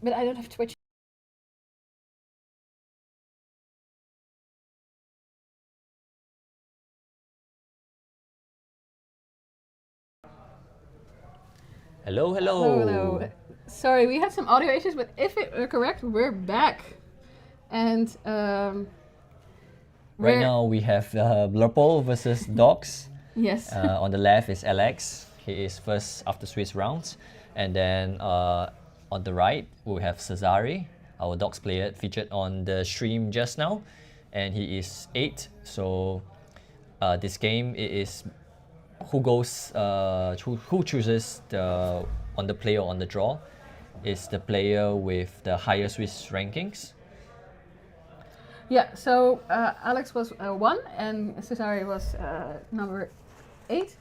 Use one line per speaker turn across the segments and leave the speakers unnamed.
But I don't have Twitch.
Hello, hello.
Hello, hello. Sorry, we had some audio issues, but if it were correct, we're back. And
Right now we have Blurple versus Dogs.
Yes.
On the left is Alex. He is first after Swiss rounds. And then on the right we have Cezari, our Dogs player featured on the stream just now. And he is 8. So this game it is who chooses on the play or on the draw is the player with the higher Swiss rankings.
Yeah, so Alex was 1 and Cesare was number 8.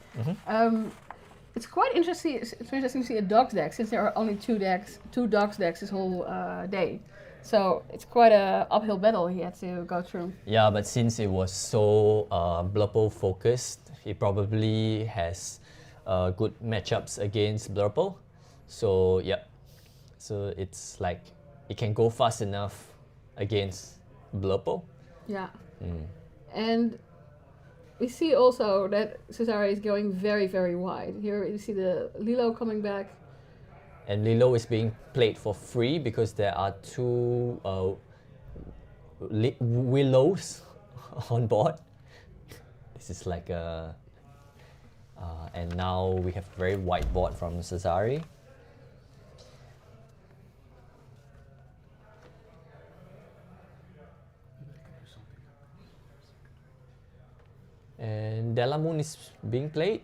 It's quite interesting. It's interesting to see a dogs deck since there are only two dogs decks this whole day. So it's quite a uphill battle he had to go through.
Yeah, but since it was so Blurple focused, he probably has good matchups against Blurple. So yeah, so it's like it can go fast enough against Blurple.
Yeah. And we see also that Cesare is going very, very wide. Here you see the Lilo coming back.
And Lilo is being played for free because there are 2 willows on board. This is like a... and now we have a very wide board from Cezari. And Delamoon is being played.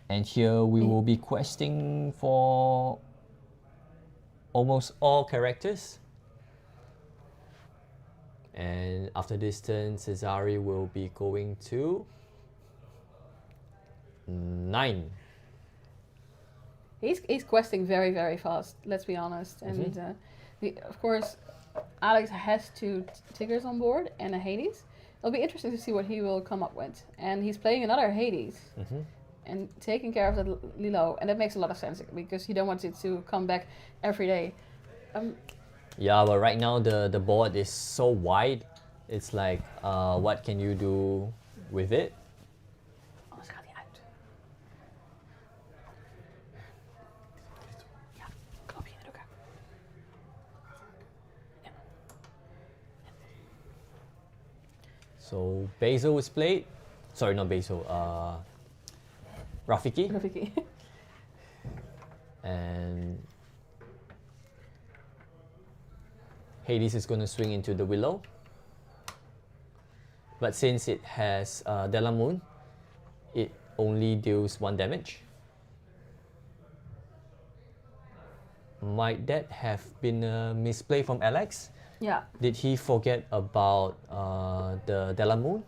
And here we will be questing for almost all characters. And after this turn, Cezari will be going to 9.
He's questing very, very fast, let's be honest. And of course, Alex has 2 Tigers on board and a Hades. It'll be interesting to see what he will come up with. And he's playing another Hades. And taking care of that Lilo. And that makes a lot of sense because you don't want it to come back every day.
Yeah, but right now the board is so wide. It's like, what can you do with it?
Anders gaat hij uit. Ja, knopje indrukken. Ja.
So Basil is played. Sorry, not Basil. Rafiki.
Rafiki.
And Hades is going to swing into the Willow. But since it has Delamoon, it only deals 1 damage. Might that have been a misplay from Alex?
Yeah.
Did he forget about the Delamoon?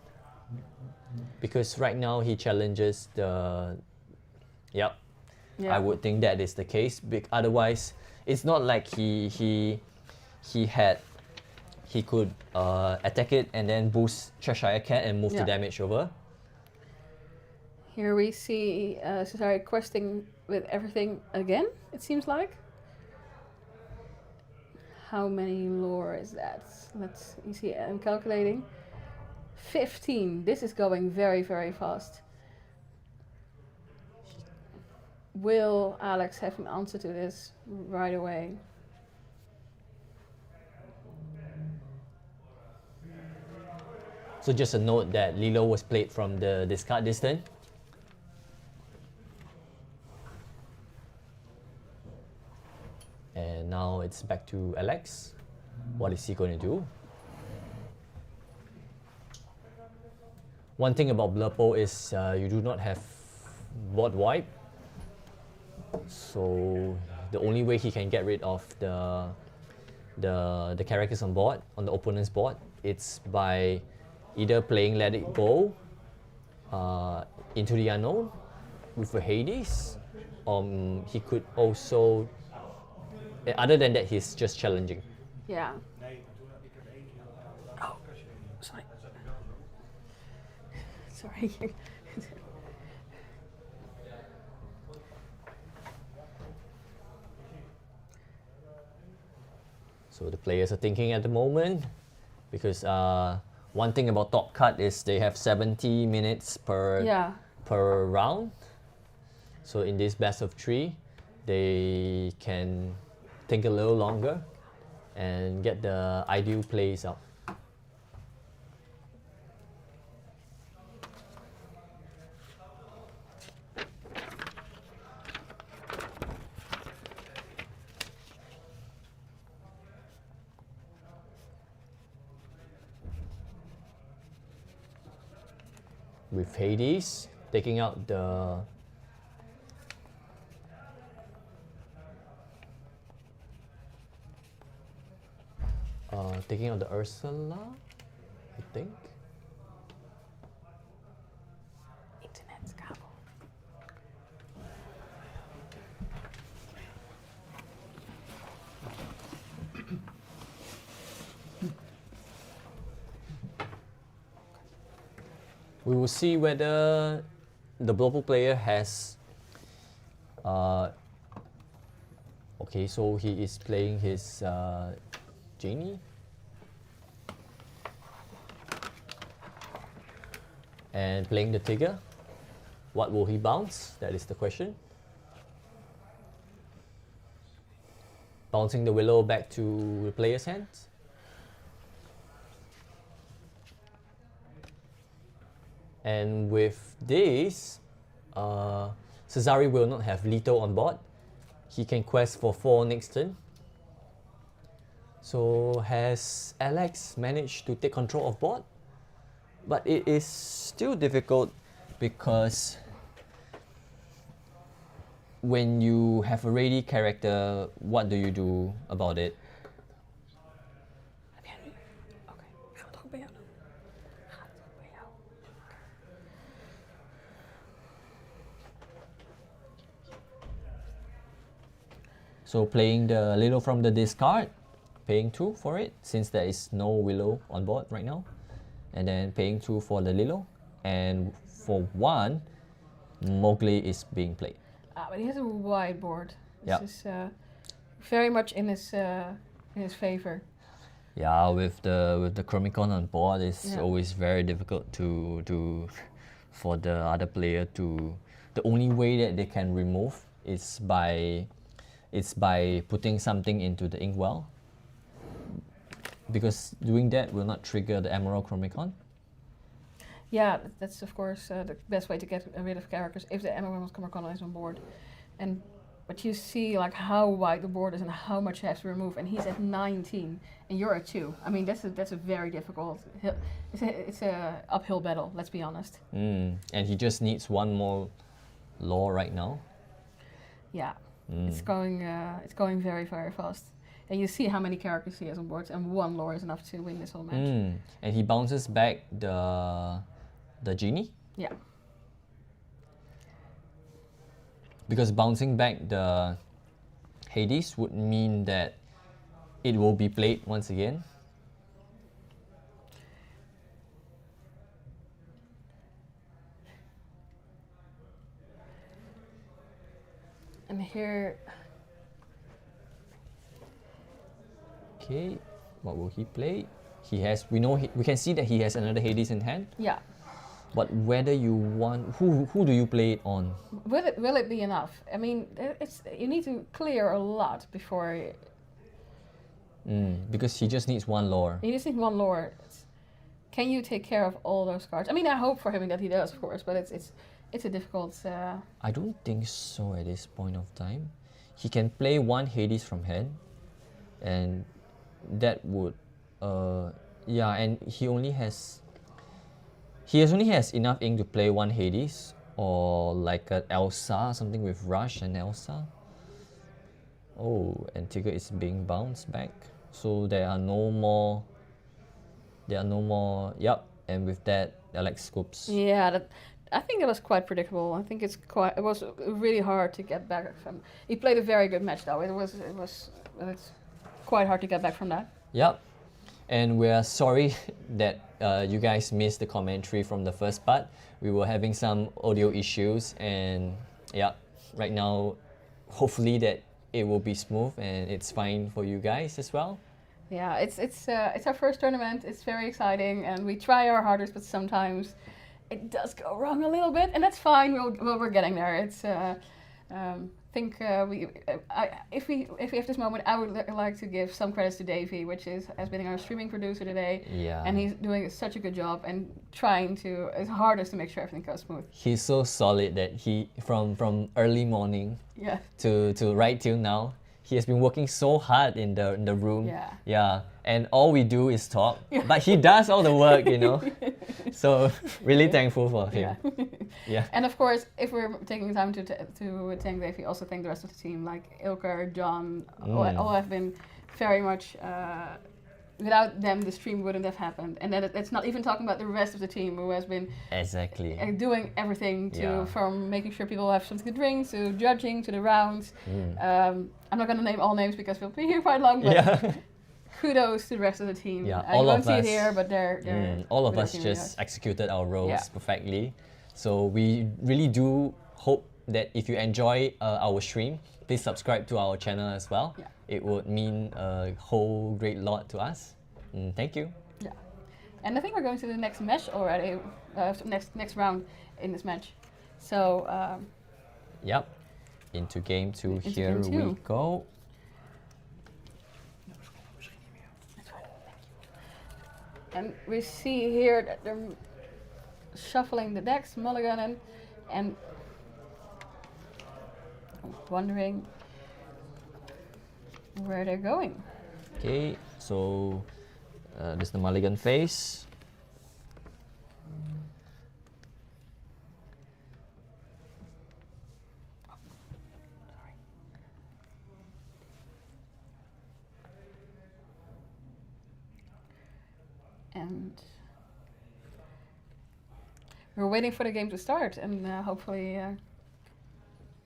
Because right now he challenges the... Yep.
Yeah.
I would think that is the case. Otherwise, it's not like he could attack it and then boost Cheshire Cat and move the damage over.
Here we see Cesare questing with everything again, it seems like. How many lore is that? You see, I'm calculating. 15. This is going very, very fast. Will Alex have an answer to this right away?
So just a note that Lilo was played from the discard this turn. And now it's back to Alex. What is he going to do? One thing about Blurple is you do not have board wipe. So the only way he can get rid of the characters on board, on the opponent's board, it's by either playing Let It Go into the unknown with a Hades. He could also, other than that, he's just challenging.
Yeah. Oh, sorry. Sorry.
So the players are thinking at the moment, because one thing about Top Cut is they have 70 minutes per round. So in this best of 3, they can think a little longer and get the ideal plays out. With Hades taking out the Ursula, I think.
Internetkabel.
We will see whether the Blopple player has. Okay, so he is playing his Genie. And playing the Tigger. What will he bounce? That is the question. Bouncing the Willow back to the player's hands. And with this, Czaro will not have Leto on board. He can quest for 4 next turn. So has Alex managed to take control of board? But it is still difficult because when you have a ready character, what do you do about it? So playing the Willow from the discard, paying 2 for it, since there is no Willow on board right now. And then paying 2 for the Lilo. And for 1, Mowgli is being played.
But he has a wide board.
Yep.
This is very much in his favor.
Yeah, with the Chromicon on board, it's always very difficult for the other player to. The only way that they can remove is by putting something into the Inkwell, because doing that will not trigger the Emerald Chromicon.
Yeah, that's of course the best way to get rid of characters if the Emerald Chromicon is on board. But you see like how wide the board is and how much you have to remove, and he's at 19 and you're at 2. I mean that's a very difficult. It's a uphill battle. Let's be honest.
And he just needs 1 more law right now.
Yeah. It's going very, very fast. And you see how many characters he has on board, and 1 lore is enough to win this whole match.
And he bounces back the Genie?
Yeah.
Because bouncing back the Hades would mean that it will be played once again.
And here...
Okay, what will he play? We can see that he has another Hades in hand.
Yeah.
But whether you want, who do you play it on?
Will it be enough? I mean, you need to clear a lot before.
Because he just needs 1 lore.
You just need 1 lore. Can you take care of all those cards? I mean, I hope for him that he does, of course, but it's a difficult.
I don't think so at this point of time. He can play 1 Hades from hand, and that would, and he only has enough ink to play 1 Hades, or like an Elsa, something with Rush and Elsa. Oh, and Tigger is being bounced back, so there are no more. Yep, and with that, Alex scoops.
Yeah, I think it was quite predictable. I think it was really hard to get back from. He played a very good match though. It's quite hard to get back from that.
Yep, And we are sorry that you guys missed the commentary from the first part. We were having some audio issues, and yeah, right now, hopefully that it will be smooth and it's fine for you guys as well.
Yeah, it's our first tournament. It's very exciting, and we try our hardest, but sometimes it does go wrong a little bit, and that's fine. We're getting there. It's if we have this moment, I would like to give some credits to Davey, which has been our streaming producer today.
Yeah.
And he's doing such a good job and trying his hardest to make sure everything goes smooth.
He's so solid that he from early morning
Yeah.
to right till now, he has been working so hard in the room.
Yeah.
Yeah. And all we do is talk, but he does all the work, you know. So really thankful for him.
Yeah.
Yeah.
And of course, if we're taking time to thank Davey, also thank the rest of the team, like Ilker, John, all have been very much. Without them, the stream wouldn't have happened. And then it's not even talking about the rest of the team who has been
Exactly.
Doing everything
Yeah.
from making sure people have something to drink, to judging, to the rounds. I'm not going to name all names because we'll be here quite long, but
Yeah.
kudos to the rest of the team.
Yeah,
You
all
won't
of
see it
us.
here, but they're
All of
they're
us
doing really
just
nice.
executed our roles
Yeah.
perfectly. So we really do hope that if you enjoy our stream, please subscribe to our channel as well.
Yeah.
It would mean a whole great lot to us. Thank you.
Yeah. And I think we're going to the next match already, next round in this match. So,
Yep. Into game 2,
Into
here
game
we
2.
go.
and we see here that they're shuffling the decks, mulliganing, and wondering where they're going.
Okay, so this is the mulligan phase.
And we're waiting for the game to start, and hopefully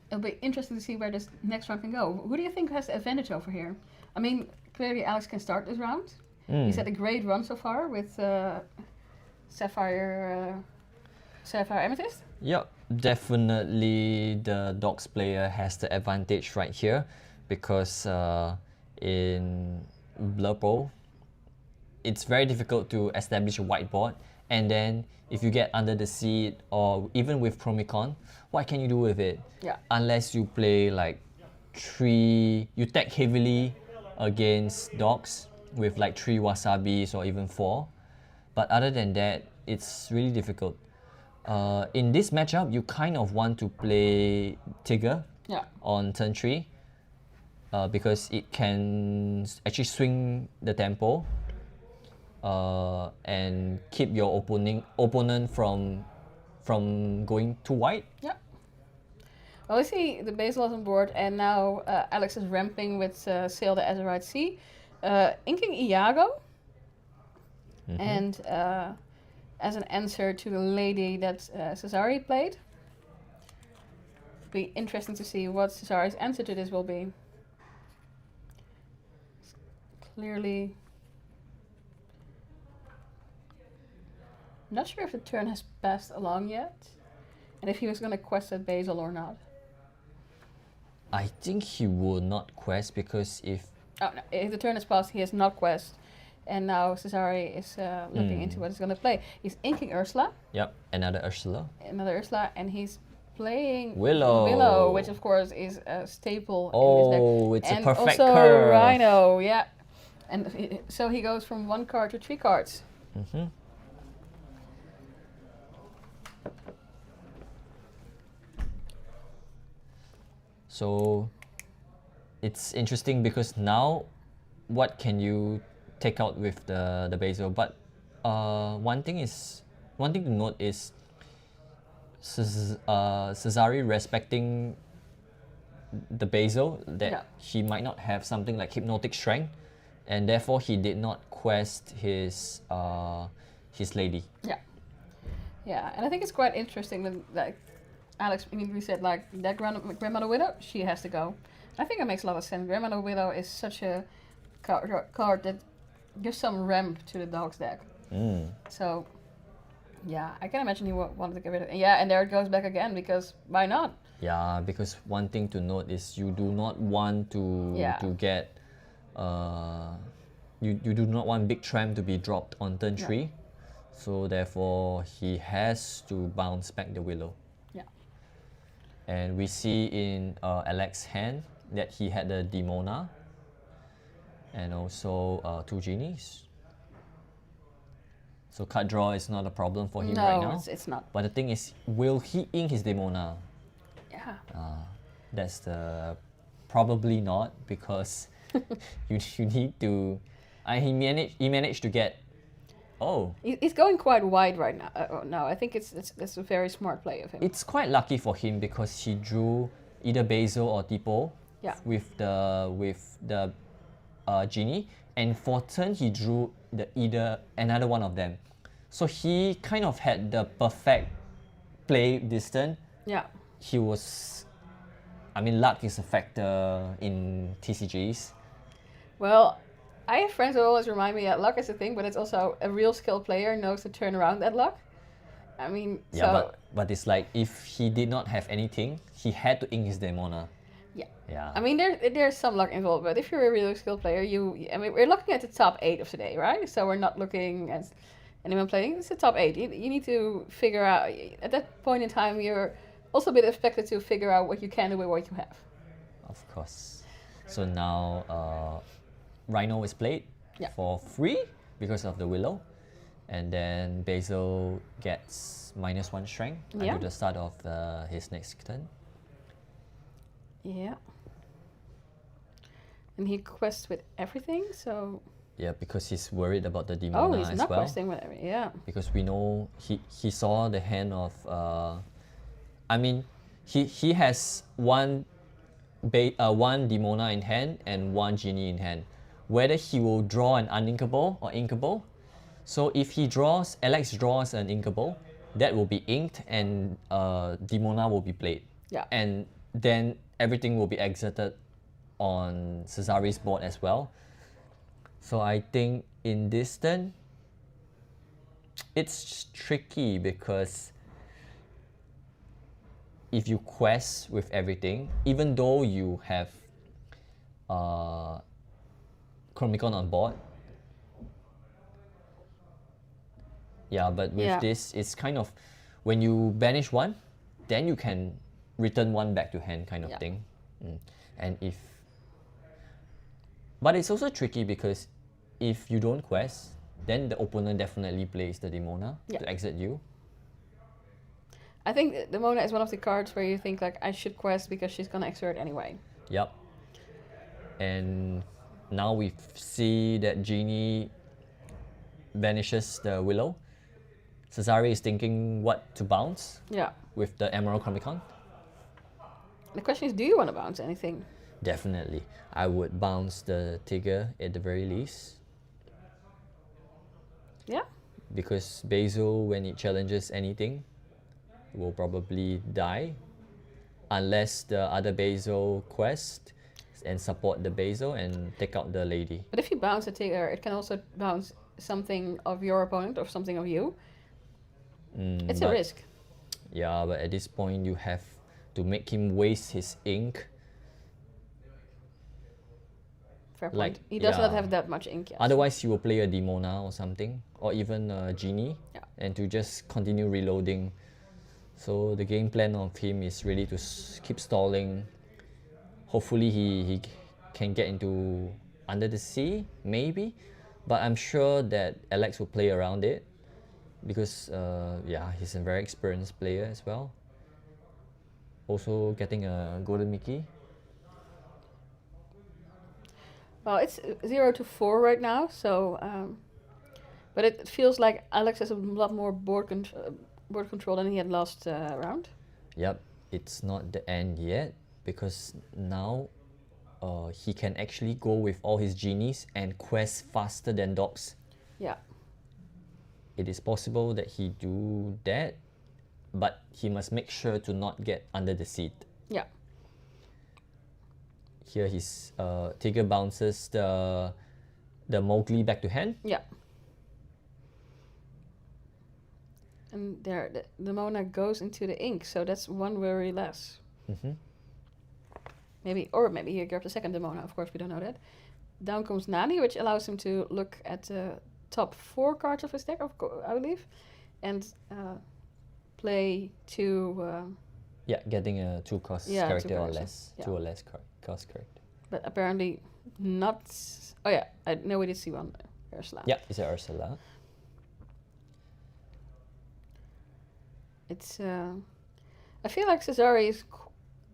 it'll be interesting to see where this next round can go. Who do you think has the advantage over here? I mean, clearly Alex can start this round. He's had a great run so far with Sapphire Amethyst.
Yep, definitely the Dogs player has the advantage right here because in Blur Bowl, it's very difficult to establish a whiteboard, and then if you get under the seat or even with Chromicon, what can you do with it?
Yeah.
Unless you play like you tech heavily against Dogs with like 3 wasabis or even 4. But other than that, it's really difficult. In this matchup, you kind of want to play Tigger on turn 3 because it can actually swing the tempo and keep your opponent from going too wide.
Yeah. Well, we see the basil is on board, and now Alex is ramping with Sail the Azurite Sea, inking Iago, and as an answer to the lady that Cesare played. Be interesting to see what Cesare's answer to this will be. Clearly, not sure if the turn has passed along yet, and if he was going to quest that basil or not.
I think he will not quest because if
the turn has passed, he has not quest, and now Cesare is looking into what he's going to play. He's inking Ursula.
Yep, another Ursula.
And he's playing
Willow,
which of course is a staple
in
this deck.
It's a perfect
also
curve.
Rhino, yeah. And so he goes from 1 card to 3 cards.
So it's interesting because now what can you take out with the basil? But one thing to note is Cesare respecting the basil that he might not have something like hypnotic strength, and therefore he did not quest his lady.
Yeah, and I think it's quite interesting that like Alex immediately said like that Grandmother Widow, she has to go. I think it makes a lot of sense. Grandmother Widow is such a card that give some ramp to the dog's deck. So, yeah, I can imagine he wanted to get rid of it. Yeah, and there it goes back again, because why not?
Yeah, because one thing to note is you do not want to get you do not want big tramp to be dropped on turn 3. So therefore he has to bounce back the willow.
Yeah.
And we see in Alex's hand that he had the Demona and also 2 genies. So card draw is not a problem for him right now.
No, it's not.
But the thing is, will he ink his Demona?
Yeah.
That's the probably not, because you need to. He managed to get. Oh.
He's going quite wide right now. No, I think it's a very smart play of him.
It's quite lucky for him because he drew either Basil or Tipo.
Yeah.
With the genie, and for turn he drew either another one of them. So he kind of had the perfect play this turn.
Yeah.
He was, I mean, luck is a factor in TCGs.
Well, I have friends who always remind me that luck is a thing, but it's also a real skilled player knows to turn around that luck. I mean,
yeah, but it's like if he did not have anything, he had to ink his Demona.
Yeah.
Yeah.
I mean, there's some luck involved, but if you're a really skilled player, I mean, we're looking at the top 8 of today, right? So we're not looking at anyone playing. It's the top 8. You need to figure out, at that point in time, you're also a bit expected to figure out what you can do with what you have.
Of course. So now Rhino is played for free because of the Willow. And then Basil gets -1 strength until the start of his next turn.
Yeah. And he quests with everything, so...
Yeah, because he's worried about the Demona as well.
Oh, he's not questing with everything, yeah.
Because we know he saw the hand of... I mean, he has one Demona in hand and 1 Genie in hand. Whether he will draw an uninkable or inkable. So if Alex draws an inkable, that will be inked and Demona will be played.
Yeah.
And then everything will be exited on Cesari's board as well. So I think in this turn, it's tricky because if you quest with everything, even though you have Chromicon on board, yeah, but with this, it's kind of, when you banish one, then you can return one back to hand kind of thing. And but it's also tricky because if you don't quest, then the opponent definitely plays the Demona to exit you.
I think Demona is one of the cards where you think like, I should quest because she's gonna exert anyway.
Yep. And now we see that Genie banishes the Willow. Cesari is thinking what to bounce with the Emerald Chromicon.
The question is, do you want to bounce anything?
Definitely. I would bounce the Tigger at the very least.
Yeah.
Because Basil, when it challenges anything, will probably die. Unless the other Basil quest and support the Basil and take out the lady.
But if you bounce a Tigger, it can also bounce something of your opponent or something of you. It's a risk.
Yeah, but at this point you have to make him waste his ink.
Fair point. He does not have that much ink yet.
Otherwise, you will play a Demona or something, or even a Genie, and to just continue reloading. So the game plan of him is really to keep stalling. Hopefully he can get into Under the Sea, maybe. But I'm sure that Alex will play around it. Because he's a very experienced player as well. Also getting a Golden Mickey.
Well, it's 0-4 right now, so but it feels like Alex has a lot more board control than he had last round.
Yep, it's not the end yet because now he can actually go with all his genies and quest faster than dogs.
Yeah.
It is possible that he do that, but he must make sure to not get under the seat.
Yeah.
Here his Tigger bounces the the Mowgli back to hand.
Yeah. And there, the Mona goes into the ink, so that's one worry less. Maybe he grabbed a second Demona, of course, we don't know that. Down comes Nani, which allows him to look at the top 4 cards of his deck, I believe, and play 2...
getting a 2 cost character or less. 2 or less cost character.
But apparently not... Oh yeah, I know we did see one, Ursula.
Yeah, it's a Ursula.
It's... I feel like Czaro is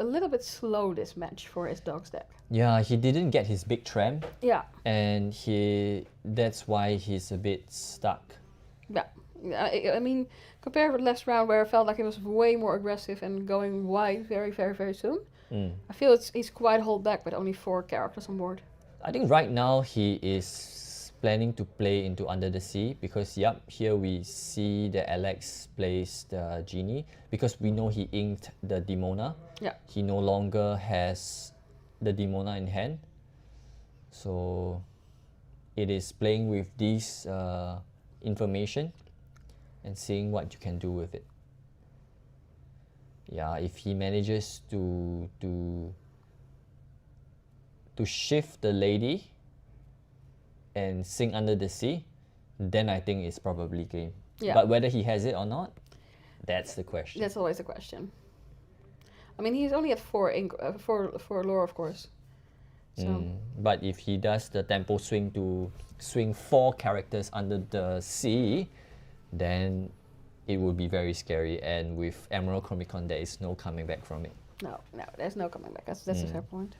a little bit slow this match for his dog's deck.
Yeah, he didn't get his big tramp.
Yeah.
And that's why he's a bit stuck.
Yeah. I mean, compared with last round where I felt like he was way more aggressive and going wide very, very, very soon, I feel he's quite hold back with only 4 characters on board.
I think right now he is planning to play into Under the Sea because, here we see that Alex plays the Genie because we know he inked the Demona.
Yeah.
He no longer has the Demona in hand. So it is playing with this information and seeing what you can do with it. Yeah, if he manages to shift the lady and sing Under the Sea, then I think it's probably game.
Yeah.
But whether he has it or not, that's the question.
That's always the question. I mean, he's only at 4 lore, of course. So.
But if he does the tempo swing to swing 4 characters under the sea, then it would be very scary. And with Emerald Chromicon, there is no coming back from it.
No, there's no coming back. That's a fair point.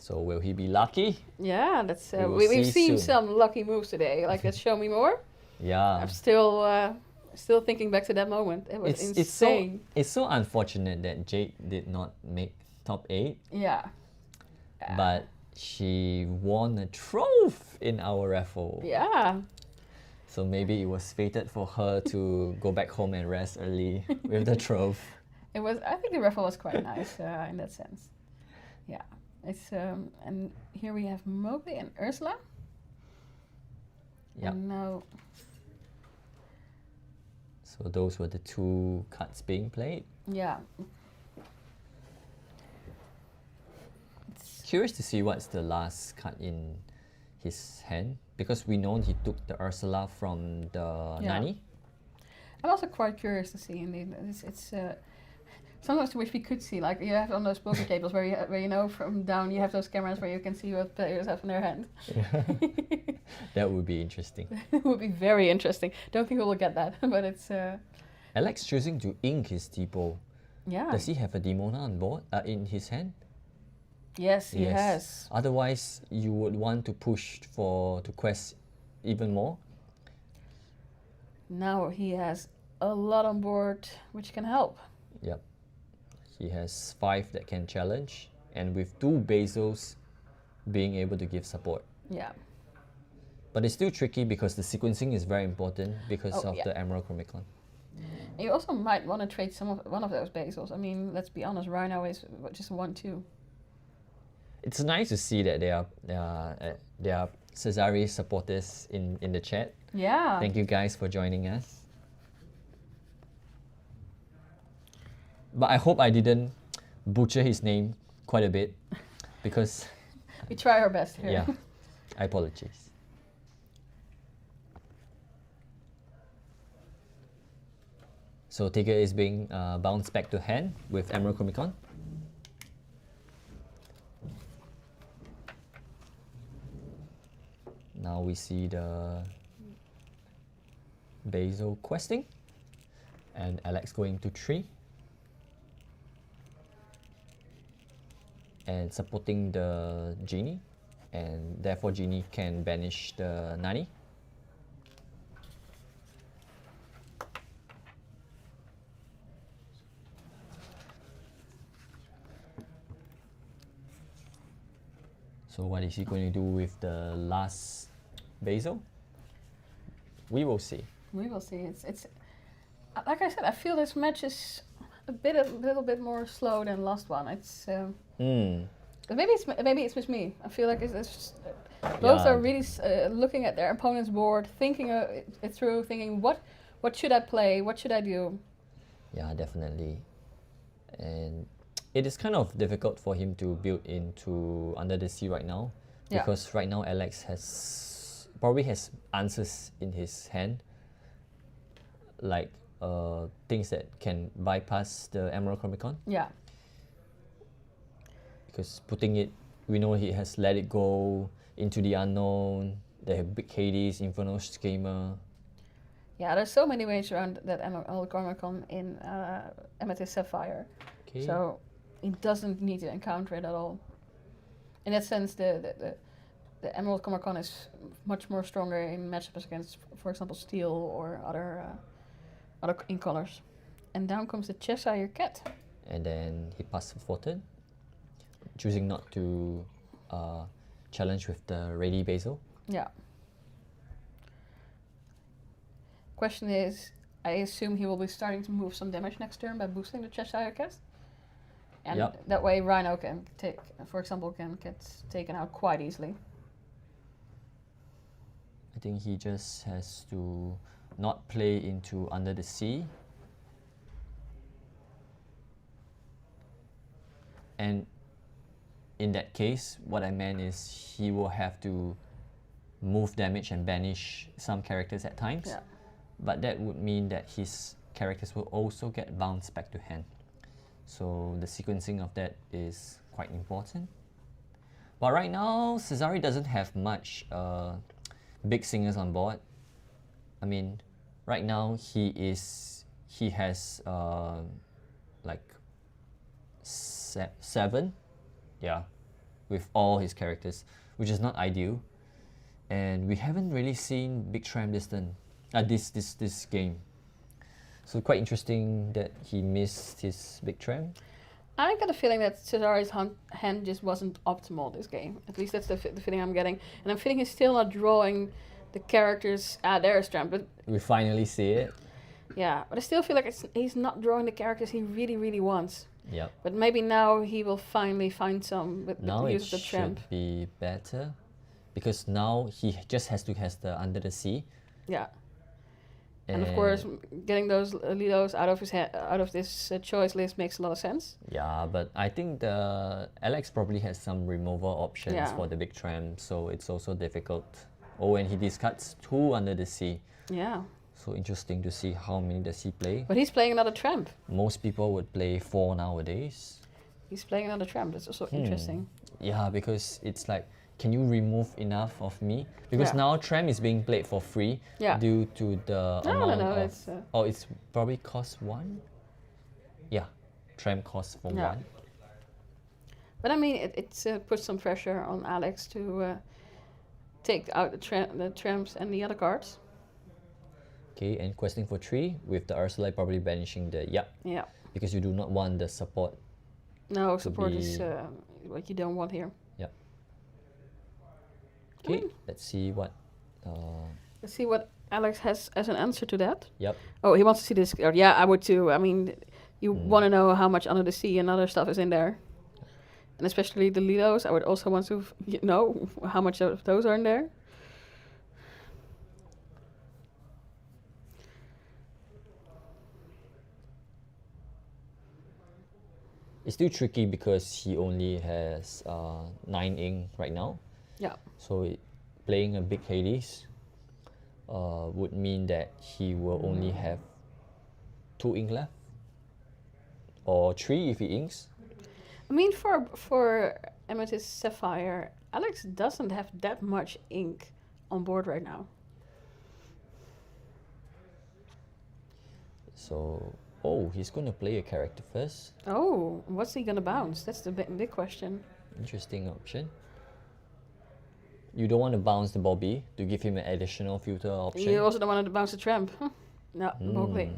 So will he be lucky?
Yeah, that's we've seen some lucky moves today. Like let's show me more.
Yeah.
I'm still thinking back to that moment. It was insane.
It's so unfortunate that Jade did not make top 8.
Yeah.
But she won a trophy in our raffle.
Yeah.
So maybe it was fated for her to go back home and rest early with the trophy.
It was. I think the raffle was quite nice in that sense. Yeah. It's and here we have Mowgli and Ursula.
Yeah.
And now.
So those were the 2 cards being played.
Yeah.
Curious to see what's the last card in his hand because we know he took the Ursula from the Nani.
I'm also quite curious to see. Indeed, it's sometimes which we could see, like you have on those poker tables where you know from down you have those cameras where you can see what players have in their hand.
That would be interesting.
It would be very interesting. Don't think we will get that, but it's.
Alex choosing to ink his depot.
Yeah.
Does he have a Demona on board in his hand?
Yes, he has.
Otherwise, you would want to push to quest even more.
Now he has a lot on board, which can help.
Yep. He has 5 that can challenge, and with 2 Basils being able to give support.
Yeah.
But it's still tricky because the sequencing is very important because of the Emerald Chromicon.
You also might want to trade one of those Basils. I mean, let's be honest, Rhino is just 1/2.
It's nice to see that there are Czaro supporters in the chat.
Yeah.
Thank you guys for joining us. But I hope I didn't butcher his name quite a bit because
we try our best here.
Yeah, I apologize. So Tigger is being bounced back to hand with Emerald Chromicon. Now we see the Basil questing and Alex going to 3 and supporting the Genie, and therefore Genie can banish the Nani. So what is he going to do with the last Basil? We will see.
We will see. It's like I said, I feel this match is a little bit more slow than last one. It's but maybe it's just me. I feel like it's Both
Yeah.
are really looking at their opponent's board, thinking it through, thinking what should I play, what should I do.
Yeah, definitely. And it is kind of difficult for him to build into Under the Sea right now,
Yeah.
because right now Alex probably has answers in his hand, like things that can bypass the Emerald Chronicon.
Yeah.
Because putting it, we know he has Let It Go, Into the Unknown, they have Big Hades, Inferno Schemer.
Yeah, there's so many ways around that Emerald Chronicon in Amethyst Sapphire.
Okay.
So he doesn't need to encounter it at all. In that sense, the Emerald Chronicon is much more stronger in matchups against, for example, Steel or other ink colors. And down comes the Cheshire Cat.
And then he passed for turn, choosing not to challenge with the Ready Basil.
Yeah. Question is, I assume he will be starting to move some damage next turn by boosting the Cheshire Cat. And
Yep.
that way Rhino can take, for example, can get taken out quite easily.
I think he just has to not play into Under the Sea. And in that case, what I meant is he will have to move damage and banish some characters at times.
Yeah.
But that would mean that his characters will also get bounced back to hand. So the sequencing of that is quite important. But right now, Cesare doesn't have much big singers on board. I mean, right now he has like 7, yeah, with all his characters, which is not ideal. And we haven't really seen Big Tram this game. So quite interesting that he missed his Big Tram.
I got a feeling that Cesare's hand just wasn't optimal this game. At least that's the feeling I'm getting. And I'm feeling he's still not drawing the characters. There's Tram, but
We finally see it.
yeah, but I still feel like he's not drawing the characters he really, really wants.
Yep.
But maybe now he will finally find some with
Now
the
it
use of the
should
Tramp.
be better, because now he just has to has the Under the Sea.
Yeah. And of course, getting those Lidos out of his out of this choice list makes a lot of sense.
Yeah, but I think the Alex probably has some removal options
Yeah.
for the Big Tram, so it's also difficult. Oh, and he discards 2 Under the Sea.
Yeah.
So interesting to see how many does he play.
But he's playing another Tramp.
Most people would play 4 nowadays.
He's playing another Tramp. That's also interesting.
Yeah, because it's like, can you remove enough of me? Because
Yeah.
now Tram is being played for free
Yeah.
due to the
No,
amount
no,
of...
it's...
Oh, it's probably cost 1? Yeah, Tram costs for
Yeah.
1.
But I mean, it puts some pressure on Alex to take out the Tramps and the other cards.
Okay, and questing for 3 with the Ursula probably banishing the
Yeah.
because you do not want the support.
No, support is
be-
what you don't want here.
Okay, let's see what.
Let's see what Alex has as an answer to that.
Yep.
Oh, he wants to see this card. Yeah, I would too. I mean, you want to know how much Under the Sea and other stuff is in there. And especially the Lidos, I would also want to know how much of those are in there.
It's still tricky because he only has 9 ink right now.
Yeah.
So playing a big Hades would mean that he will only have 2 ink left, or 3 if he inks.
I mean, for Amethyst Sapphire, Alex doesn't have that much ink on board right now.
So, oh, he's going to play a character first.
Oh, what's he gonna bounce? That's the big question.
Interesting option. You don't want to bounce the Bobby to give him an additional filter option.
You also don't want to bounce the Tramp. No, Mowgli.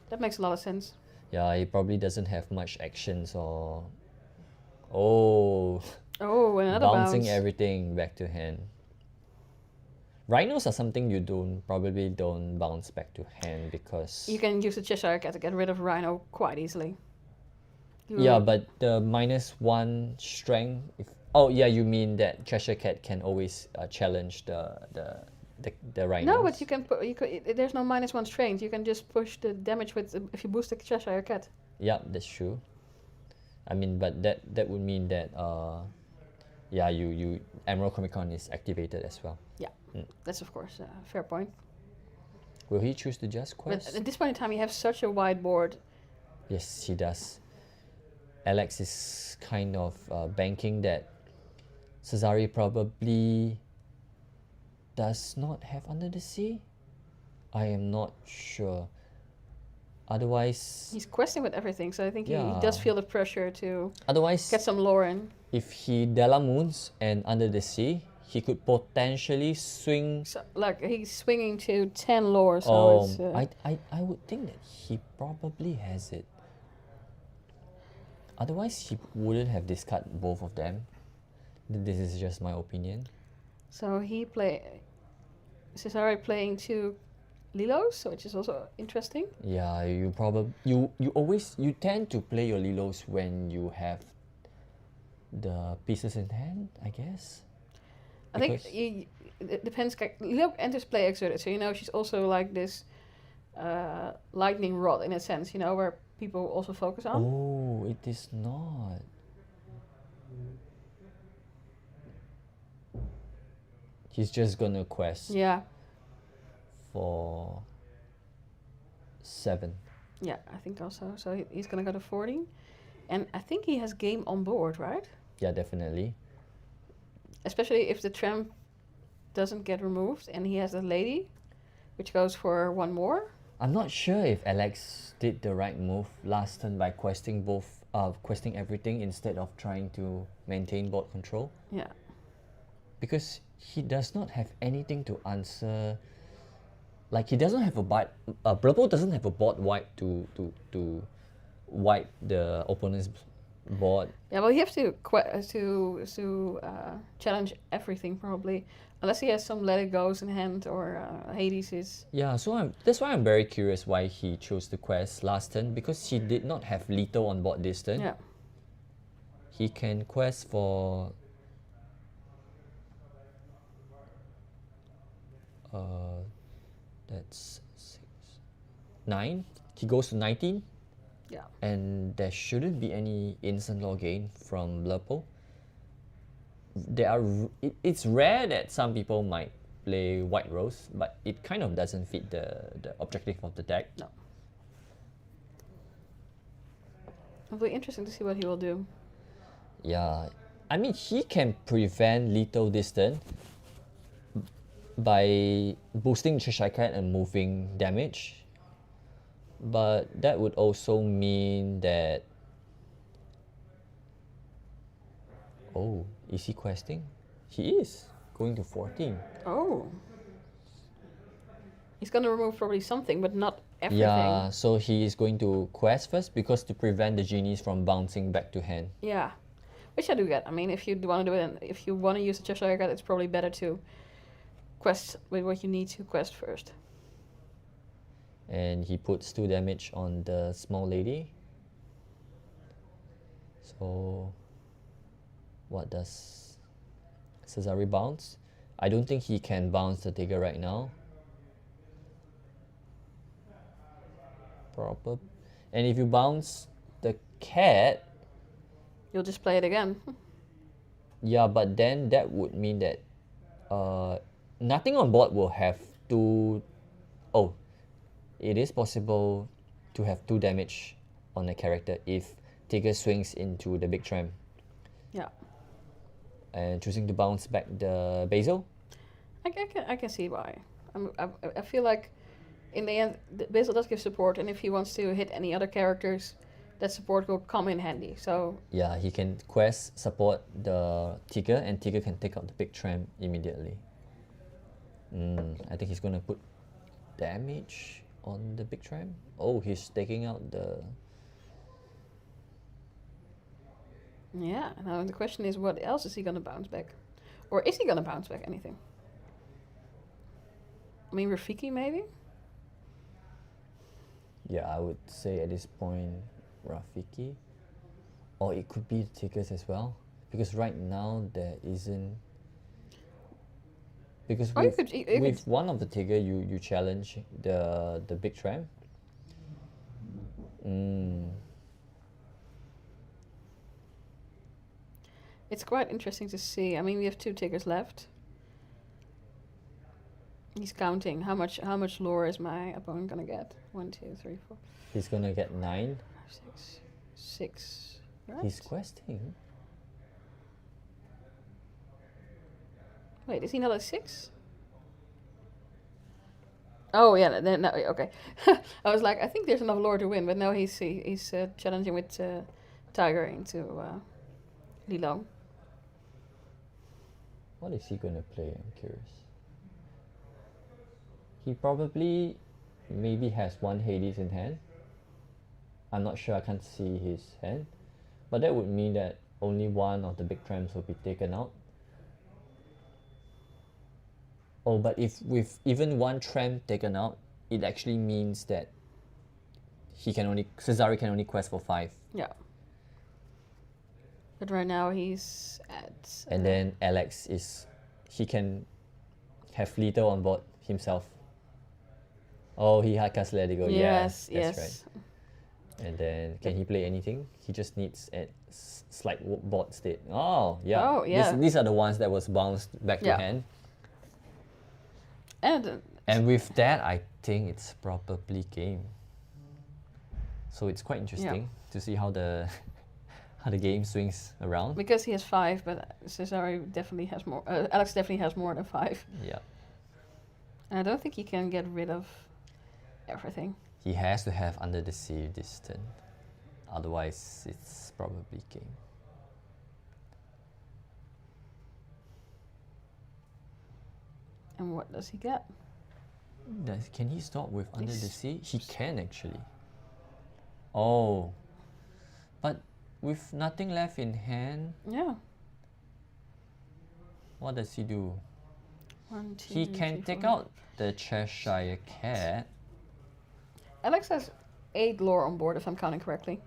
That makes a lot of sense.
Yeah, he probably doesn't have much actions or... Oh,
Oh, another
bouncing
bounce.
everything back to hand. Rhinos are something you probably don't bounce back to hand because...
You can use the Cheshire Cat to get rid of Rhino quite easily.
Yeah, but the -1 strength, Oh yeah, you mean that Cheshire Cat can always challenge the rhinos?
No, but you can put. There's no -1 strength. You can just push the damage with if you boost the Cheshire Cat.
Yeah, that's true. I mean, but that would mean that yeah, you Emerald Comic Con is activated as well.
Yeah, that's of course a fair point.
Will he choose the Just Quest?
But at this point in time, you have such a wide board.
Yes, he does. Alex is kind of banking that Cesare probably does not have Under the Sea. I am not sure. Otherwise,
He's questing with everything, so I think he
Yeah.
does feel the pressure to
otherwise,
get some lore in.
if he Delamoons and Under the Sea, he could potentially swing.
So, like he's swinging to 10 lore, so it's.
I would think that he probably has it. Otherwise, he wouldn't have discarded both of them. This is just my opinion.
So he Cesare playing 2 Lilos, which is also interesting.
Yeah, you tend to play your Lilos when you have the pieces in hand, I guess.
I think it depends. Lilo enters play exerted, so she's also like this lightning rod in a sense, where people also focus on.
Oh, it is not. He's just gonna quest
Yeah,
for 7.
yeah, I think also. So he's gonna go to 40, and I think he has game on board, right?
Yeah, definitely.
Especially if the tramp doesn't get removed and he has a lady, which goes for 1 more.
I'm not sure if Alex did the right move last turn by questing questing everything instead of trying to maintain board control.
Yeah.
Because he does not have anything to answer. Like he doesn't have a bite. Blurple doesn't have a board wipe to wipe the opponent's board.
Yeah, well, you have to challenge everything probably, unless he has some Let It Goes in hand or Hades is.
Yeah, so that's why I'm very curious why he chose the quest last turn, because he did not have Leto on board this turn.
Yeah.
He can quest for that's 6, 9. He goes to 19.
Yeah.
And there shouldn't be any instant law gain from Blurple. It's rare that some people might play White Rose, but it kind of doesn't fit the objective of the deck.
No. It'll be interesting to see what he will do.
Yeah, I mean, he can prevent lethal this turn by boosting Cheshire Cat and moving damage. But that would also mean that... Oh, is he questing? He is going to 14.
Oh. He's gonna remove probably something, but not everything.
Yeah, so he is going to quest first because to prevent the genies from bouncing back to hand.
Yeah. Which I do get. I mean, if you want to do it, and if you want to use the Cheshire Cat, it's probably better to quest with what you need to quest first.
And he puts 2 damage on the small lady. So what does Cesare bounce? I don't think he can bounce the Tigger right now. Proper. And if you bounce the cat,
You'll just play it again.
yeah, but then that would mean that nothing on board will have 2... Oh, it is possible to have 2 damage on a character if Tigger swings into the big tram.
Yeah.
And choosing to bounce back the Basil.
I can see why. I feel like in the end, Basil does give support, and if he wants to hit any other characters, that support will come in handy. So
Yeah, he can quest support the Tigger, and Tigger can take out the big tram immediately. I think he's gonna put damage on the big tram. Oh, he's taking out the...
yeah. Now the question is, what else is he gonna bounce back, or is he gonna bounce back anything? I mean, Rafiki maybe.
Yeah, I would say at this point, Rafiki. Or it could be the Tiggers as well. Because right now there isn't. Because
Or you
with,
could- you could-
with one of the Tigger, you challenge the big tramp.
It's quite interesting to see. I mean, we have 2 Tigers left. He's counting how much lore is my opponent gonna get. 1, 2, 3, 4,
He's gonna get 9.
5, 6, 6. Right?
He's questing.
Wait, is he not at 6? Oh yeah, no, okay. I was like, I think there's enough lore to win, but no, he's challenging with Tiger into Lilo.
What is he gonna play? I'm curious. He probably maybe has 1 Hades in hand. I'm not sure, I can't see his hand. But that would mean that only one of the big tramps will be taken out. Oh, but if with even 1 tramp taken out, it actually means that Czaro can only quest for 5.
Yeah. But right now he's at.
And then Alex he can have Lethal on board himself. Oh, he had cast Let It Go.
Yes,
yeah, that's
yes.
right. And then can he play anything? He just needs a slight board state. Oh, yeah.
Oh, yeah.
These are the ones that was bounced back to
Yeah.
hand.
And
with that, I think it's probably game. So it's quite interesting to see how the game swings around.
because he has 5, but Czaro definitely has more. Alex definitely has more than 5.
Yeah.
And I don't think he can get rid of everything.
He has to have Under the Sea this turn. Otherwise, it's probably game.
And what does he get?
Can he stop with Under the
Yes.
Sea? He can actually. Oh. But with nothing left in hand,
Yeah.
what does he do?
1, 2.
He can
3,
take
4.
out the Cheshire Cat.
Alex has 8 lore on board, if I'm counting correctly.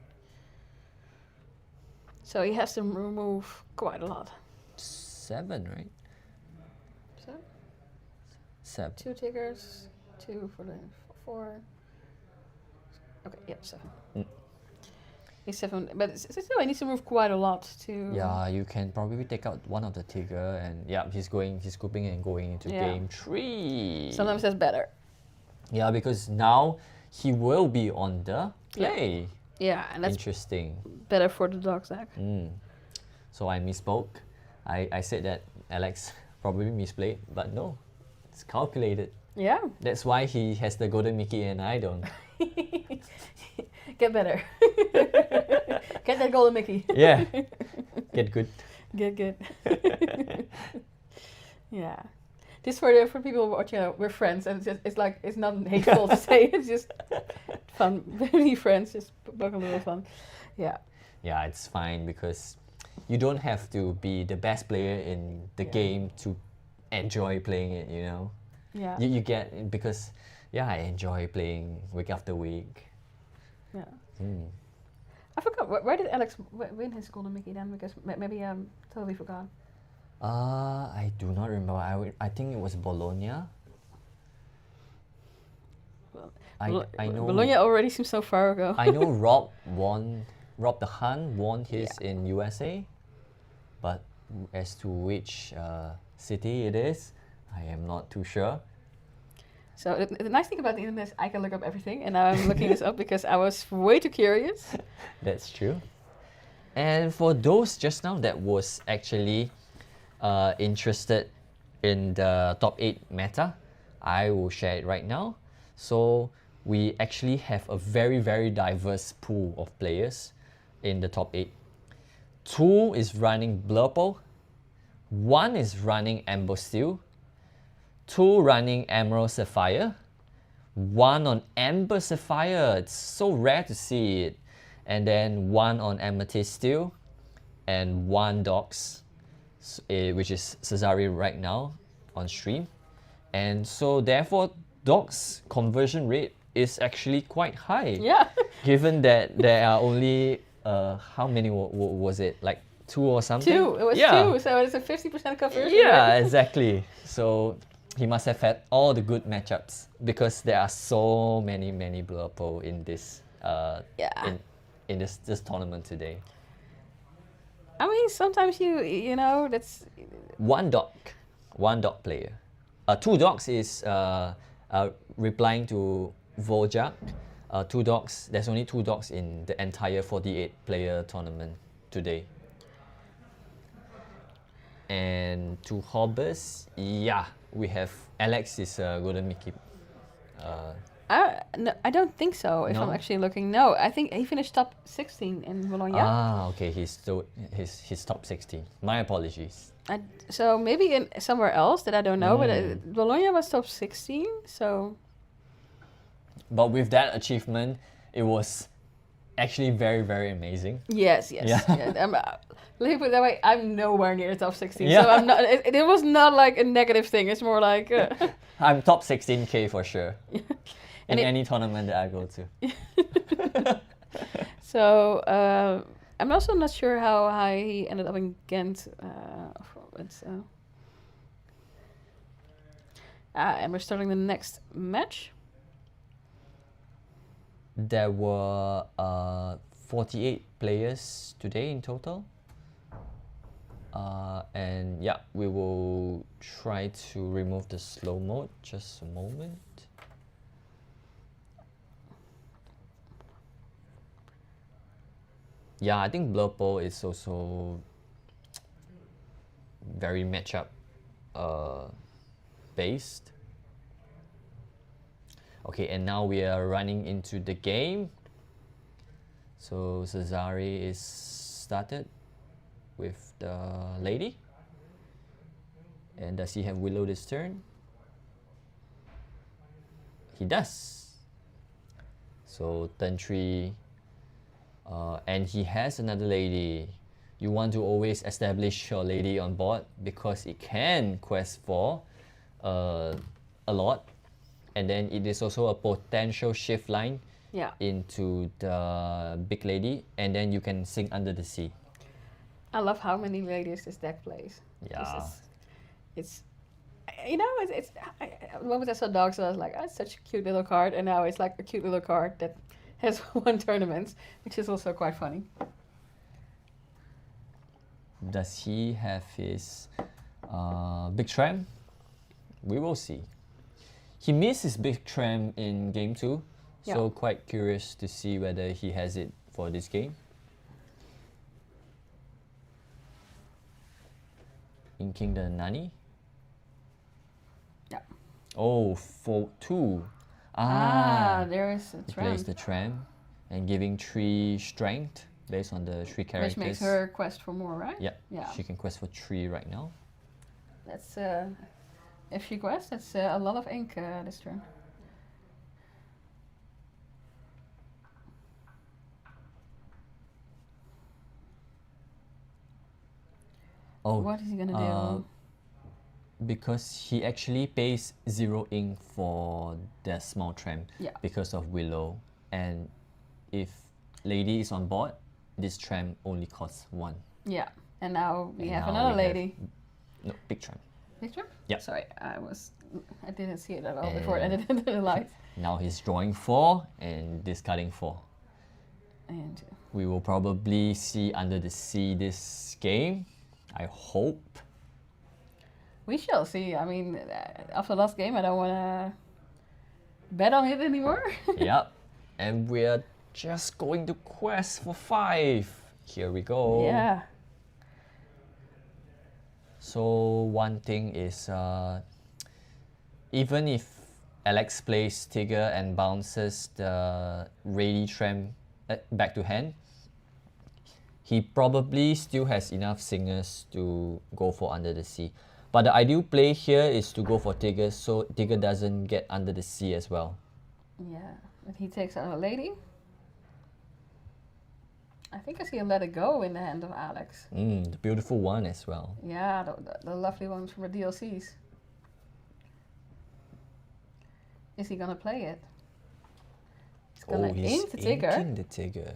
So he has to remove quite a lot.
7, right?
So
7.
2 Tigers, 2 for the 4. Okay, yeah, 7. He's 7, but still, he needs to move quite a lot to.
Yeah, you can probably take out one of the Tigger, and yeah, he's scooping and going into
Yeah.
game 3.
Sometimes that's better.
Yeah, because now he will be on the play.
Yeah, and that's
Interesting.
better for the dog sack.
So I misspoke. I said that Alex probably misplayed, but no, it's calculated.
Yeah,
That's why he has the golden Mickey and I don't.
get better. Get that golden Mickey.
Yeah, get good.
Get good. Yeah. Just for people watching, we're friends, and it's like it's not hateful to say. It's just fun. Very friends, just poke a little fun. Yeah.
Yeah, it's fine because you don't have to be the best player in the game to enjoy playing it. You know.
Yeah.
You get because I enjoy playing week after week.
Yeah. I forgot. Where did Alex win his golden Mickey then? Because maybe totally forgot.
I do not remember. I think it was Bologna. I know.
Bologna already seems so far ago.
I know Rob the Hun won his in USA, but as to which city it is, I am not too sure.
So the nice thing about the internet is I can look up everything, and now I'm looking this up because I was way too curious.
That's true. And for those just now that was actually interested in the top 8 meta, I will share it right now. So we actually have a very, very diverse pool of players in the top 8. 2 is running Blurple, 1 is running Amber Steel, 2 running Emerald Sapphire, 1 on Amber Sapphire, it's so rare to see it, and then 1 on Amethyst Steel, and 1 Dogs, which is Czaro right now on stream. And so therefore Dogs conversion rate is actually quite high.
Yeah.
Given that there are only how many was it? Like 2 or something.
2. It was
yeah.
2, so it's a 50% conversion
Yeah,
rate.
exactly. So he must have had all the good matchups because there are so many Blur Pearl in this in this tournament today.
I mean, sometimes you know that's
One dog player. 2 dogs is replying to Vojak. 2 dogs. There's only 2 dogs in the entire 48 player tournament today. And 2 hobbers, yeah, we have Alex is Golden Mickey.
no, I don't think so. If I'm
No?
actually looking, no, I think he finished top 16 in Bologna.
Ah, okay, he's top 16. My apologies.
So maybe in somewhere else that I don't know, but Bologna was top 16. So
But with that achievement, it was actually very amazing.
yes.
Yeah.
Let me put it that way. I'm nowhere near top 16,
Yeah.
so I'm not. It was not like a negative thing. It's more like.
I'm top 16k for sure. In
And
any tournament that I go to.
So I'm also not sure how high he ended up in Ghent. And we're starting the next match.
There were 48 players today in total. And yeah, we will try to remove the slow mode. Just a moment. Yeah, I think Blur Pearl is also very matchup based. Okay, and now we are running into the game. So Cesare is started with the lady. And does he have Willow this turn? He does. So turn 3. And he has another lady. You want to always establish your lady on board because it can quest for a lot. And then it is also a potential shift line into the big lady. And then you can sink under the sea.
I love how many ladies this deck plays.
Yeah.
It's you know, the moment I saw dogs, I was like, oh, it's such a cute little card. And now it's like a cute little card that has won tournaments, which is also quite funny.
Does he have his big tram? We will see. He missed his big tram in game 2, so quite curious to see whether he has it for this game. Inking the Nani.
Yeah.
Oh, for 2.
There is a
He
tram.
plays the tram and giving 3 strength based on the 3 characters.
Which makes her quest for more, right?
Yeah. She can quest for 3 right now.
That's if she quests, that's a lot of ink this turn.
Oh,
What is he gonna do?
because he actually pays 0 ink for the small tram because of Willow. And if lady is on board, this tram only costs 1.
Yeah, and now we have
now
another
we have-
lady.
No, big tram.
Big tram?
Yeah.
Sorry, I didn't see it at all before I ended into the light.
Now he's drawing 4 and discarding 4.
And
We will probably see Under the Sea this game. I hope.
we shall see. I mean, after last game, I don't want to bet on it anymore.
Yep. And we're just going to quest for 5. Here we go.
Yeah.
So one thing is, even if Alex plays Tigger and bounces the Ready Tram back to hand, he probably still has enough singers to go for Under the Sea. But the ideal play here is to go for Tigger so Tigger doesn't get Under the Sea as well.
Yeah, but he takes out a lady. I think I see a Let It Go in the hand of Alex.
The beautiful one as well.
Yeah, the lovely ones from the DLCs. Is he gonna play it? He's gonna ink the Tigger.
Inking the Tigger.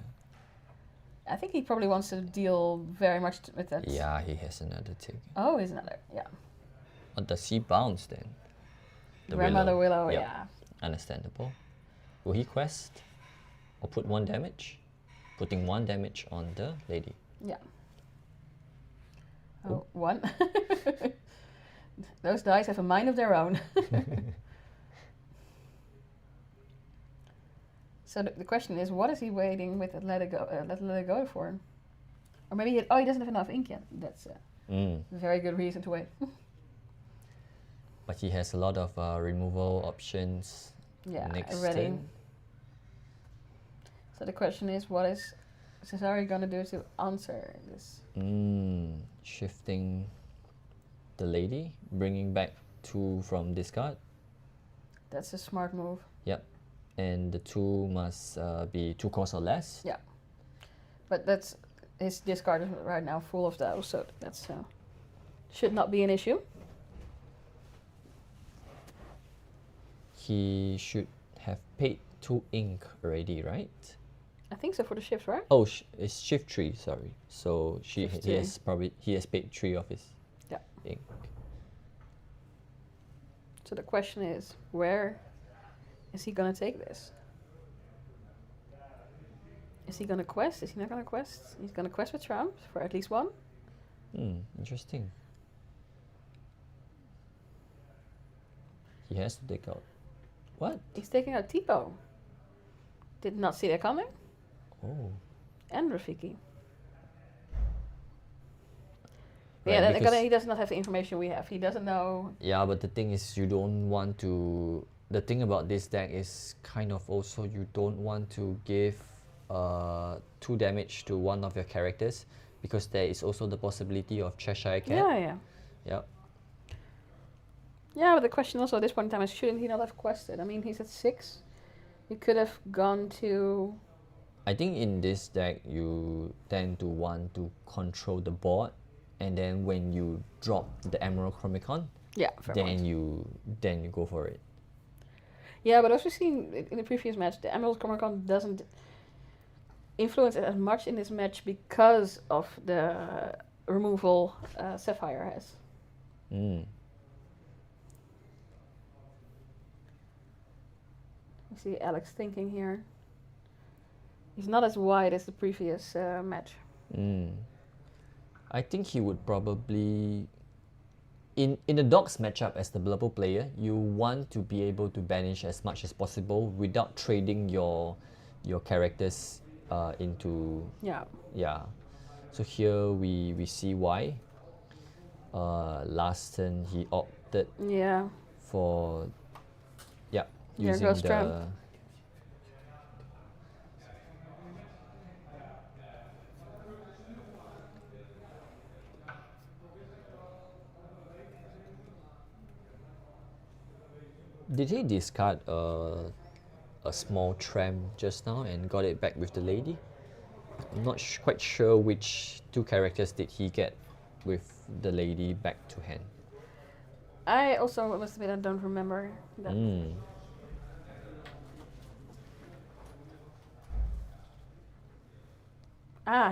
I think he probably wants to deal very much with that.
Yeah, he has another tick.
Oh, he's another. Yeah.
Or does he bounce then? The
Grandmother Willow,
Yep.
yeah.
Understandable. Will he quest? Or put 1 damage? Putting 1 damage on the lady.
Yeah. Oh, 1. Those dice have a mind of their own. So the question is, what is he waiting with let it go for? Or maybe he doesn't have enough ink yet. That's a very good reason to wait.
But he has a lot of removal options
Yeah,
next
ready.
turn.
So the question is, what is Czaro gonna do to answer this?
Shifting the lady, bringing back 2 from discard.
That's a smart move.
Yep. And the 2 must be 2 cost or less.
Yeah. But that's his discard is right now full of those, so that's should not be an issue.
He should have paid 2 ink already, right?
I think so for the shift, right?
Oh, it's shift 3, sorry. So
Shift
he has paid 3 of his ink.
So the question is, where is he gonna take this? Is he gonna quest? Is he not gonna quest? He's gonna quest with Trump for at least 1.
Interesting. He has to take out. What?
He's taking out Tipo. Did not see that coming.
Oh.
And Rafiki.
Right,
Yeah,
because-
he does not have the information we have. He doesn't know.
Yeah, but the thing is, you don't want to. The thing about this deck is kind of also you don't want to give 2 damage to one of your characters because there is also the possibility of Cheshire Cat.
Yeah.
Yep.
Yeah, but the question also at this point in time is, shouldn't he not have quested? I mean, he's at 6. He could have gone to.
I think in this deck you tend to want to control the board, and then when you drop the Emerald Chromicon,
Yeah, fair point.
then you go for it.
Yeah, but as we've seen in the previous match, the Emerald Chromicon doesn't influence it as much in this match because of the removal Sapphire has. You see Alex thinking here. He's not as wide as the previous match.
I think he would probably in the Dogs matchup as the blubber player, you want to be able to banish as much as possible without trading your characters into
Yeah.
So here we see why. Last turn he opted
Yeah.
for
There
using
goes
the
Trump.
Did he discard a small tram just now and got it back with the lady? I'm not quite sure which 2 characters did he get with the lady back to hand.
I also must admit I don't remember that.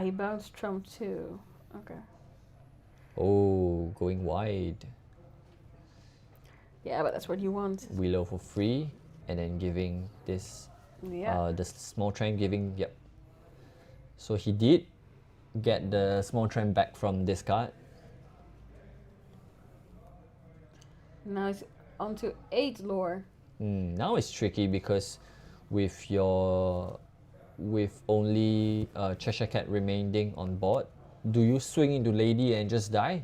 He bounced Trump too. Okay.
Oh, going wide.
Yeah, but that's what you want.
Willow for free, and then giving this
Yeah.
the small tram giving So he did get the small tram back from this card.
Now he's on to 8 lore.
Now it's tricky because with only Cheshire Cat remaining on board, do you swing into lady and just die?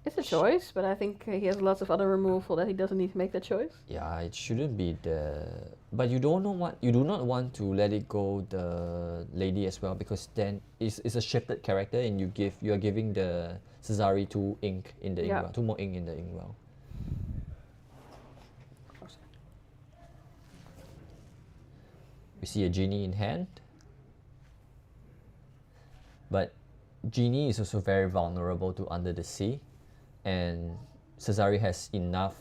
It's a choice, but I think he has lots of other removal that he doesn't need to make that choice.
Yeah, it shouldn't be but you do not want to let it go the lady as well, because then it's a shifted character and you are giving the Czaro 2 ink in the Inkwell, 2 more ink in the Inkwell. We see a genie in hand, but genie is also very vulnerable to Under the Sea, and Czaro has enough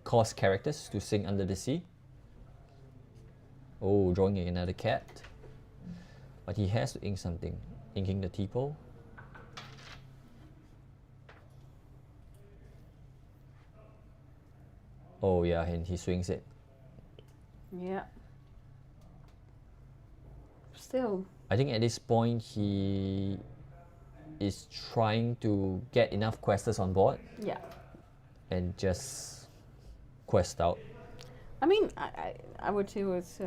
cost characters to sing Under the Sea. Oh, drawing another cat. But he has to ink something. Inking the Tipo. Oh yeah, and he swings it.
Yeah. Still.
I think at this point he is trying to get enough questers on board.
Yeah.
And just quest out.
I mean, I would too. It's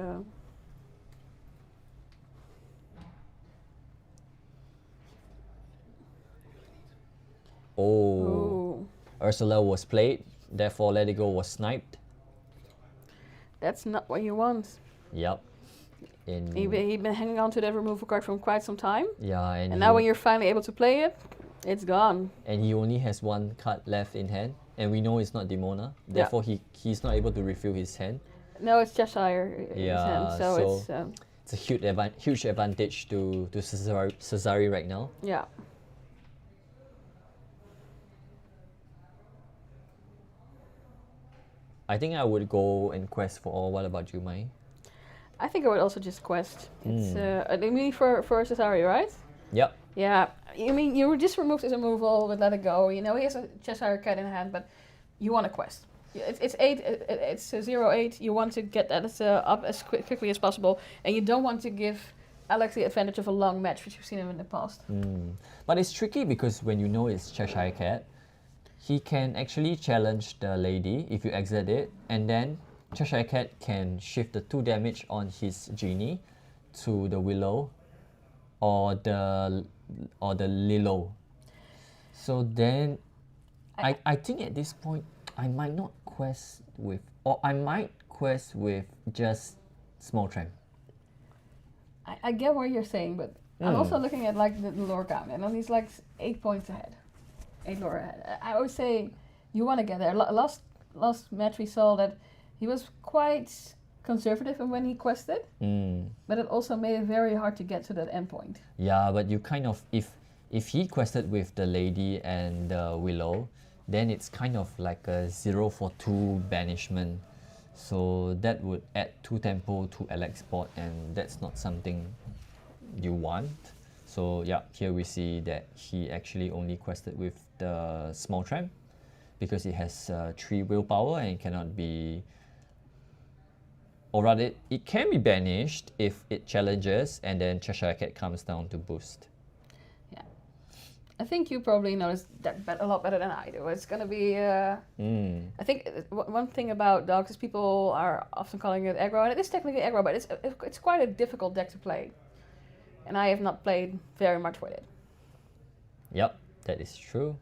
Oh. Ursula was played, therefore Let It Go was sniped.
That's not what you want.
Yep.
He'd been hanging on to that removal card from quite some time.
Yeah,
and now when you're finally able to play it, it's gone.
And he only has one card left in hand, and we know it's not Demona. Therefore, he's not able to refill his hand.
No, it's Cheshire in his hand, so
it's a huge advantage to Cesari right now.
Yeah.
I think I would go and quest for all. What about you, Mai?
I think I would also just quest. It's I mean for Cesari, right?
Yep.
Yeah. You mean you just removed his removal with Let It Go. You know he has a Cheshire Cat in hand, but you want to quest. It's 8. It's 0-8. You want to get that up as quickly as possible, and you don't want to give Alex the advantage of a long match, which we've seen him in the past.
But it's tricky because when you know it's Cheshire Cat, he can actually challenge the lady if you exit it, and then Cheshire Cat can shift the 2 damage on his genie to the Willow or the Lilo. So then I think at this point I might not quest with, or I might quest with just Small Tramp.
I get what you're saying, but I'm also looking at like the Lorcana, and he's like 8 points ahead. 8 lore ahead. I would say you want to get there. Last match we saw that he was quite conservative in when he quested, but it also made it very hard to get to that endpoint.
Yeah, but you kind of, if he quested with the lady and the Willow, then it's kind of like a 0 for 2 banishment. So that would add 2 tempo to Alex board, and that's not something you want. So yeah, here we see that he actually only quested with the Small Tramp because it has 3 willpower and cannot be, or rather it can be banished if it challenges, and then Cheshire Cat comes down to boost.
Yeah, I think you probably noticed that a lot better than I do. It's gonna be I think one thing about dogs is people are often calling it aggro, and it is technically aggro, but it's quite a difficult deck to play. And I have not played very much with it.
Yep, that is true.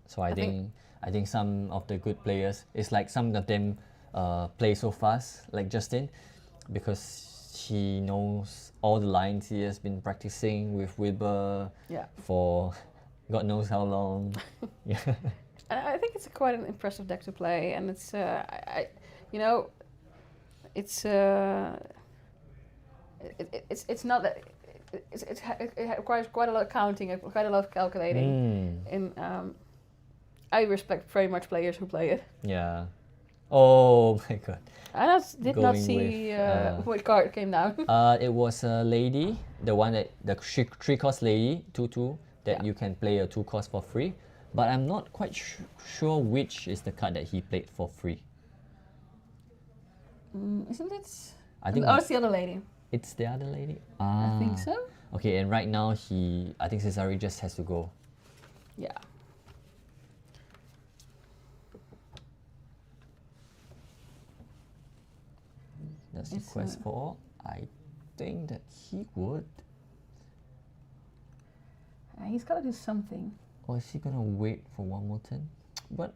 So I think some of the good players, it's like some of them play so fast, like Justin, because he knows all the lines. He has been practicing with Wilbur for God knows how long. Yeah.
I think it's quite an impressive deck to play, and it's it's not that it requires quite a lot of counting, quite a lot of calculating. And I respect very much players who play it.
Yeah. Oh my god.
I did not see what card came down.
It was a lady, the one that the 3-cost lady 2/2 that you can play a 2-cost for free. But I'm not quite sure which is the card that he played for free.
Isn't it?
I think
it's the other lady.
It's the other lady?
I think so.
Okay, and right now I think Cesari just has to go.
Yeah.
Does he quest for all? I think that he would.
He's got to do something.
Or is he gonna wait for one more turn? But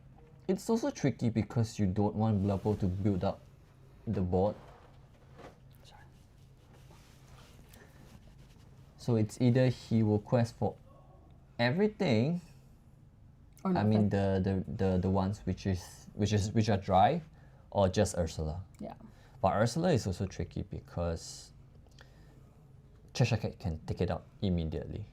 it's also tricky because you don't want Blubble to build up the board. So it's either he will quest for everything,
or nothing.
I mean the ones which are dry, or just Ursula.
Yeah.
But Ursula is also tricky because Cheshire Cat can take it out immediately,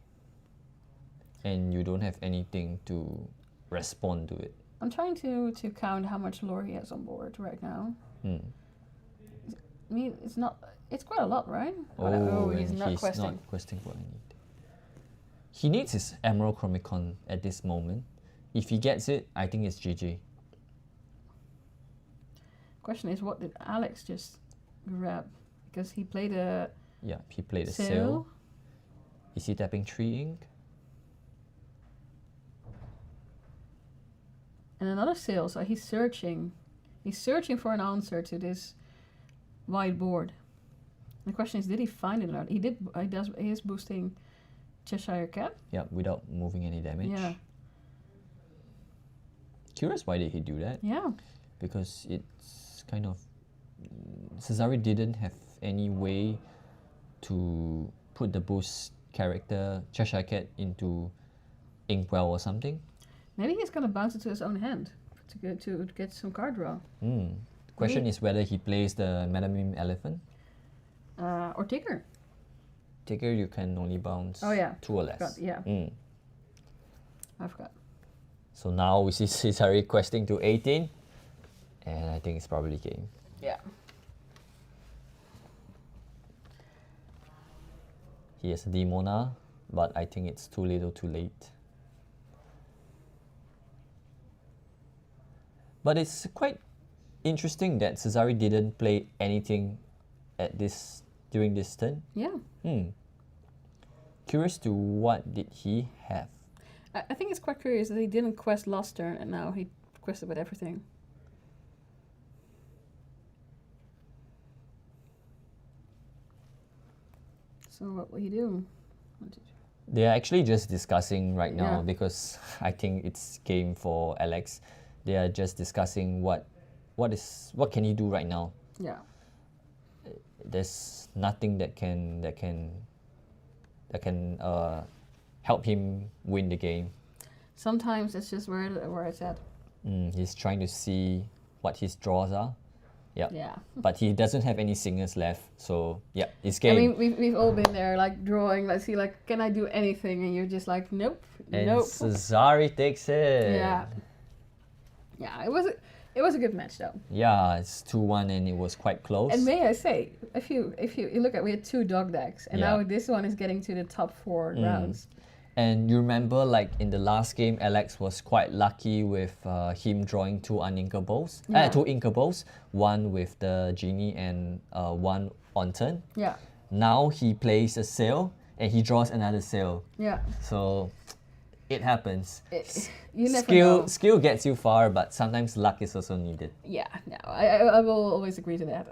and you don't have anything to respond to it.
I'm trying to count how much lore he has on board right now. I mean, it's not. It's quite a lot, right? He's not questing.
Not questing what I need. He needs his Emerald Chromicon at this moment. If he gets it, I think it's GG.
Question is, what did Alex just grab? Because he played a.
Yeah, he played a
Sail.
Sail. Is he tapping 3 ink?
And another Sail, so he's searching. He's searching for an answer to this wide board. The question is, did he find it or not? He did. He is boosting Cheshire Cat.
Yeah, without moving any damage.
Yeah.
Curious why did he do that?
Yeah.
Because it's kind of... Cesare didn't have any way to put the boost character Cheshire Cat into Inkwell or something.
Maybe he's gonna bounce it to his own hand to get some card draw.
The question is whether he plays the Madame Elephant.
Or Tigger.
Tigger, you can only bounce 2 or less.
Forgot, yeah. I forgot.
So now we see Cesare questing to 18. And I think it's probably game.
Yeah.
He has a Demona, but I think it's too little too late. But it's quite interesting that Cesare didn't play anything at during this turn.
Yeah.
Curious to what did he have?
I think it's quite curious that he didn't quest last turn and now he quested with everything. So what will he do?
They are actually just discussing right now
Yeah.
because I think it's game for Alex. They are just discussing what can he do right now.
Yeah.
There's nothing that can help him win the game.
Sometimes it's just where it's at.
He's trying to see what his draws are.
Yeah.
But he doesn't have any singers left, so yeah, it's
I
game.
mean, we've all been there, like drawing. Let's see, like, can I do anything? And you're just like, nope,
And
nope.
Cesare takes it.
Yeah. Yeah, it was a good match though.
Yeah, it's 2-1 and it was quite close.
And may I say, if you look at, we had 2 dog decks, and
Yeah.
now this one is getting to the top 4 rounds.
And you remember, like in the last game, Alex was quite lucky with him drawing 2 uninkables,
Yeah.
2 inkables, one with the genie and one on turn.
Yeah.
Now he plays a sail and he draws another sail.
Yeah.
So it happens.
You never know.
Skill gets you far, but sometimes luck is also needed.
Yeah. No, I will always agree to that.